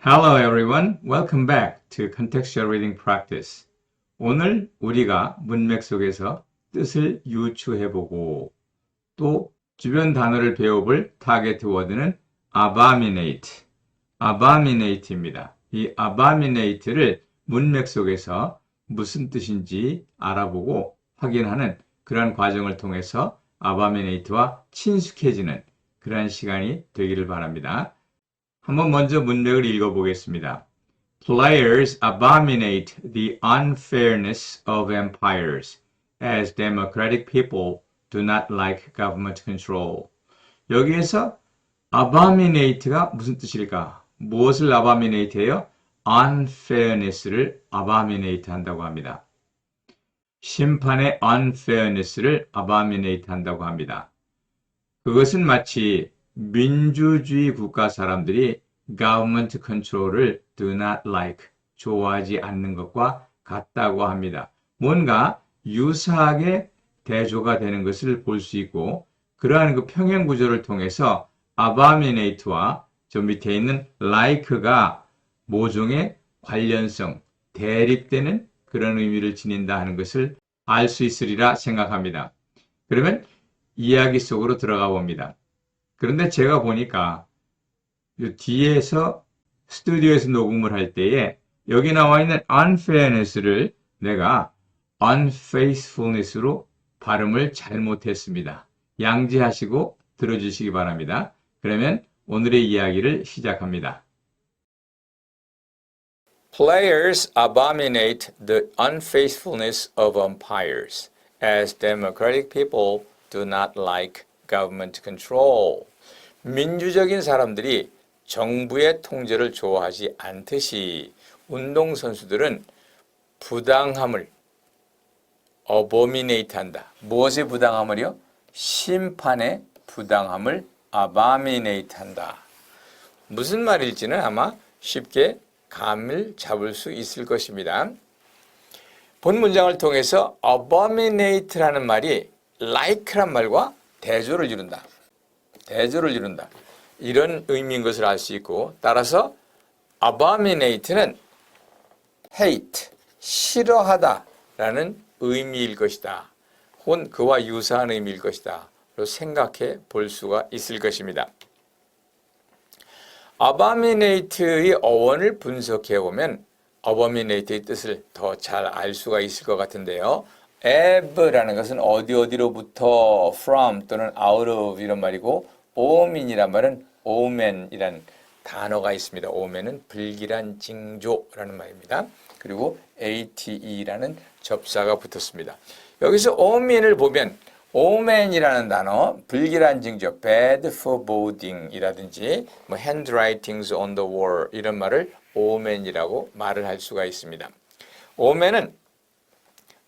Hello everyone, welcome back to Contextual Reading Practice. 오늘 우리가 문맥 속에서 뜻을 유추해보고 또 주변 단어를 배워볼 타겟 워드는 abominate입니다. 이 abominate를 문맥 속에서 무슨 뜻인지 알아보고 확인하는 그런 과정을 통해서 abominate와 친숙해지는 그런 시간이 되기를 바랍니다. 한번 먼저 문맥을 읽어보겠습니다. Players abominate the unfairness of empires, as democratic people do not like government control. 여기에서 abominate가 무슨 뜻일까? 무엇을 abominate 해요? unfairness를 abominate 한다고 합니다. 심판의 unfairness를 abominate 한다고 합니다. 그것은 마치 민주주의 국가 사람들이 government control을 do not like, 좋아하지 않는 것과 같다고 합니다. 뭔가 유사하게 대조가 되는 것을 볼 수 있고 그러한 그 평행 구조를 통해서 abominate와 저 밑에 있는 like가 모종의 관련성, 대립되는 그런 의미를 지닌다 하는 것을 알 수 있으리라 생각합니다. 그러면 이야기 속으로 들어가 봅니다. 그런데 제가 보니까 뒤에서 스튜디오에서 녹음을 할 때에 여기 나와 있는 unfairness를 내가 unfaithfulness로 발음을 잘못했습니다. 양지하시고 들어주시기 바랍니다. 그러면 오늘의 이야기를 시작합니다. Players abominate the unfaithfulness of umpires, as democratic people do not like government control. 민주적인 사람들이 정부의 통제를 좋아하지 않듯이 운동선수들은 부당함을 abominate 한다. 무엇의 부당함을요? 심판의 부당함을 abominate 한다. 무슨 말일지는 아마 쉽게 감을 잡을 수 있을 것입니다. 본 문장을 통해서 abominate라는 말이 like란 말과 대조를 이룬다. 이런 의미인 것을 알 수 있고 따라서 abominate는 hate, 싫어하다라는 의미일 것이다. 혹은 그와 유사한 의미일 것이다. 로 생각해 볼 수가 있을 것입니다. abominate의 어원을 분석해 보면 abominate의 뜻을 더 잘 알 수가 있을 것 같은데요. ab라는 것은 어디로부터 from 또는 out of 이런 말이고 omin이란 말은 omen이란 단어가 있습니다. omen은 불길한 징조라는 말입니다. 그리고 ate라는 접사가 붙었습니다. 여기서 omen을 보면 omen이라는 단어, 불길한 징조, bad foreboding이라든지 handwritings on the wall 이런 말을 omen이라고 말을 할 수가 있습니다. omen은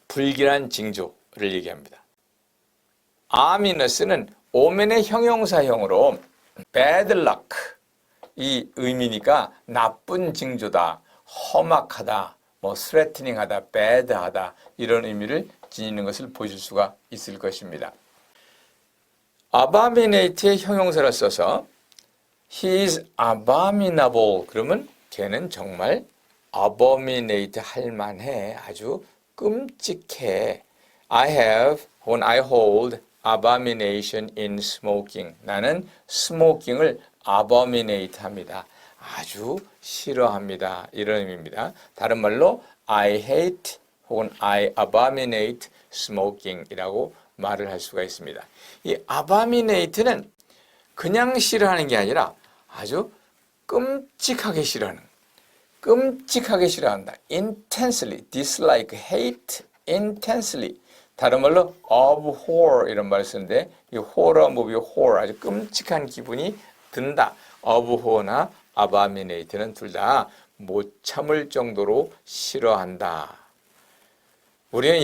불길한 징조를 얘기합니다. ominous는 omen의 형용사형으로 bad luck 이 의미니까 나쁜 징조다, 험악하다, threatening하다, bad하다 이런 의미를 지니는 것을 보실 수가 있을 것입니다. abominate의 형용사를 써서 he is abominable 그러면 걔는 정말 abominate 할 만해, 아주 끔찍해. I have 혹은 I hold abomination in smoking. 나는 스모킹을 abominate 합니다. 아주 싫어합니다. 이런 의미입니다. 다른 말로 I hate 혹은 I abominate smoking 이라고 말을 할 수가 있습니다. 이 abominate는 그냥 싫어하는 게 아니라 아주 끔찍하게 싫어한다. intensely, dislike, hate, intensely. 다른 말로 abhor 이런 말을 쓰는데 이 horror movie horror 아주 끔찍한 기분이 든다. abhor나 abominate는 둘 다 못 참을 정도로 싫어한다. 우리는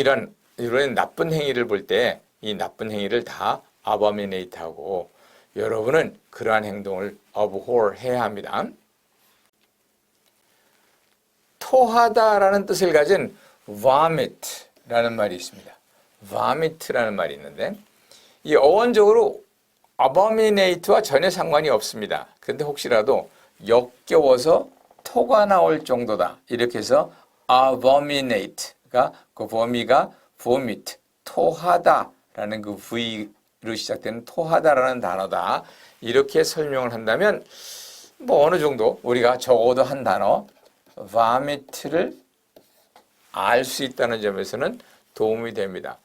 이런 나쁜 행위를 볼 때 이 나쁜 행위를 다 abominate하고 여러분은 그러한 행동을 abhor 해야 합니다. 토하다라는 뜻을 가진 vomit라는 말이 있습니다. vomit라는 말이 있는데 이 어원적으로 abominate와 전혀 상관이 없습니다. 그런데 혹시라도 역겨워서 토가 나올 정도다. 이렇게 해서 abominate가 그 범위가 vomit, 토하다라는 그 V로 시작되는 토하다라는 단어다. 이렇게 설명을 한다면 뭐 어느 정도 우리가 적어도 한 단어 vomit를 알 수 있다는 점에서는 도움이 됩니다.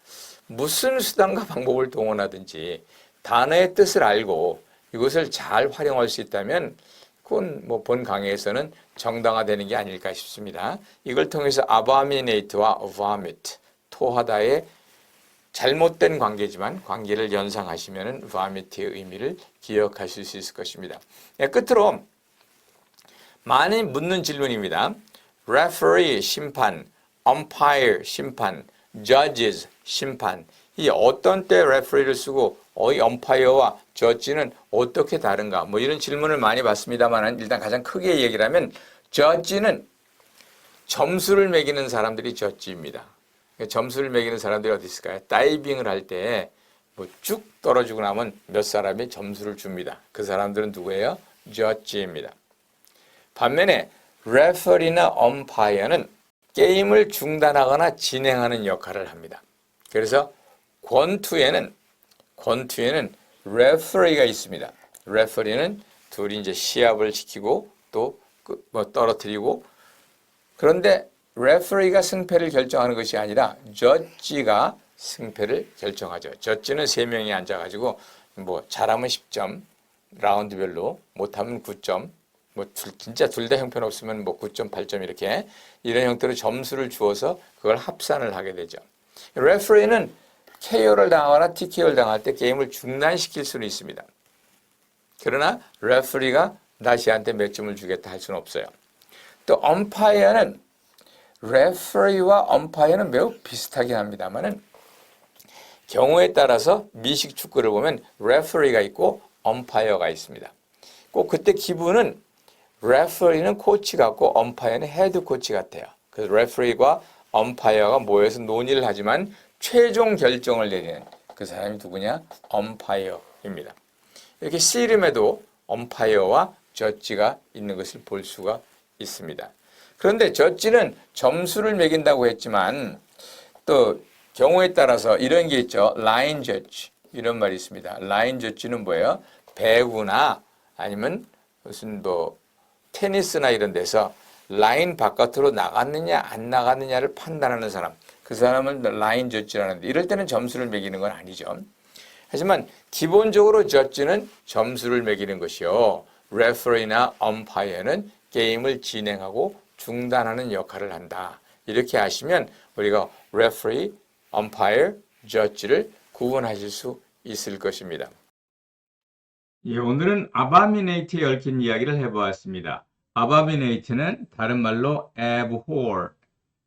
무슨 수단과 방법을 동원하든지 단어의 뜻을 알고 이것을 잘 활용할 수 있다면 그건 뭐 본 강의에서는 정당화되는 게 아닐까 싶습니다. 이걸 통해서 abominate와 vomit, 토하다의 잘못된 관계지만 관계를 연상하시면 vomit의 의미를 기억하실 수 있을 것입니다. 끝으로 많이 묻는 질문입니다. referee, 심판, umpire, 심판, judges, 심판. 이 어떤 때 referee를 쓰고 이 umpire와 judge는 어떻게 다른가? 뭐 이런 질문을 많이 받습니다만 일단 가장 크게 얘기를 하면 judge는 점수를 매기는 사람들이 judge입니다. 점수를 매기는 사람들이 어디 있을까요? 다이빙을 할 때 뭐 쭉 떨어지고 나면 몇 사람이 점수를 줍니다. 그 사람들은 누구예요? judge입니다. 반면에 referee나 umpire는 게임을 중단하거나 진행하는 역할을 합니다. 그래서 권투에는 referee가 있습니다. referee는 둘이 이제 시합을 시키고 또 뭐 떨어뜨리고 그런데 referee가 승패를 결정하는 것이 아니라 judge가 승패를 결정하죠. judge는 3명이 앉아가지고 뭐 잘하면 10점 라운드별로 못하면 9점 뭐 진짜 둘 다 형편없으면 뭐 9점, 8점 이렇게 이런 형태로 점수를 주어서 그걸 합산을 하게 되죠. 레퍼리는 KO를 당하거나 TKO를 당할 때 게임을 중단시킬 수는 있습니다. 그러나 레퍼리가 나시한테 몇 점을 주겠다 할 수는 없어요. 또 엄파이어는 레퍼리와 엄파이어는 매우 비슷하긴 합니다만은 경우에 따라서 미식 축구를 보면 레퍼리가 있고 엄파이어가 있습니다. 꼭 그때 기분은 레퍼리는 코치 같고 엄파이어는 헤드 코치 같아요. 그래서 레퍼리과 엄파이어가 모여서 논의를 하지만 최종 결정을 내리는 그 사람이 누구냐? 엄파이어입니다. 이렇게 씨름에도 엄파이어와 저지가 있는 것을 볼 수가 있습니다. 그런데 저지는 점수를 매긴다고 했지만 또 경우에 따라서 이런 게 있죠. 라인 저지 이런 말이 있습니다. 라인 저지는 뭐예요? 배구나 아니면 무슨 뭐 테니스나 이런 데서 라인 바깥으로 나갔느냐 안 나갔느냐를 판단하는 사람. 그 사람은 라인 저지라는데 이럴 때는 점수를 매기는 건 아니죠. 하지만 기본적으로 저지는 점수를 매기는 것이요. 레퍼리나 엄파이어는 게임을 진행하고 중단하는 역할을 한다. 이렇게 아시면 우리가 레퍼리, 엄파이어, 저지를 구분하실 수 있을 것입니다. 예, 오늘은 abominate에 얽힌 이야기를 해보았습니다. abominate는 다른 말로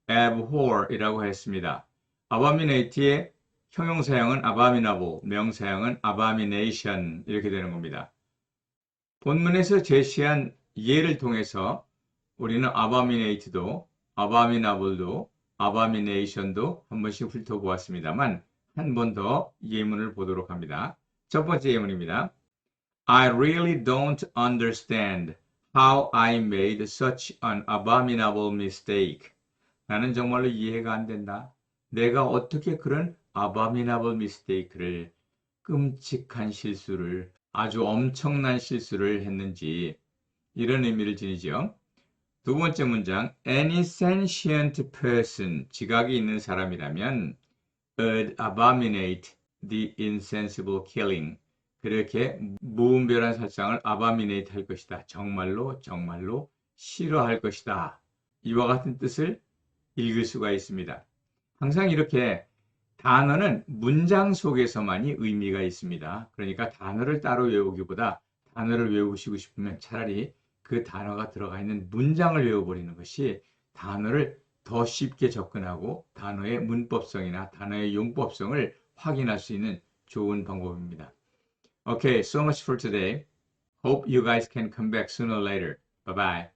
abhor이라고 했습니다. abominate의 형용사형은 abominable, 명사형은 abomination 이렇게 되는 겁니다. 본문에서 제시한 예를 통해서 우리는 abominate도, abominable도, abomination도 한 번씩 훑어보았습니다만 한 번 더 예문을 보도록 합니다. 첫 번째 예문입니다. I really don't understand how I made such an abominable mistake. 나는 정말로 이해가 안 된다. 내가 어떻게 그런 abominable mistake를 끔찍한 실수를 아주 엄청난 실수를 했는지 이런 의미를 지니죠. 두 번째 문장 Any sentient person 지각이 있는 사람이라면 would abominate the insensible killing 그렇게 무분별한 살상을 abominate 할 것이다. 정말로 싫어할 것이다. 이와 같은 뜻을 읽을 수가 있습니다. 항상 이렇게 단어는 문장 속에서만이 의미가 있습니다. 그러니까 단어를 따로 외우기보다 단어를 외우시고 싶으면 차라리 그 단어가 들어가 있는 문장을 외워버리는 것이 단어를 더 쉽게 접근하고 단어의 문법성이나 단어의 용법성을 확인할 수 있는 좋은 방법입니다. Okay, so much for today. Hope you guys can come back sooner or later. Bye-bye.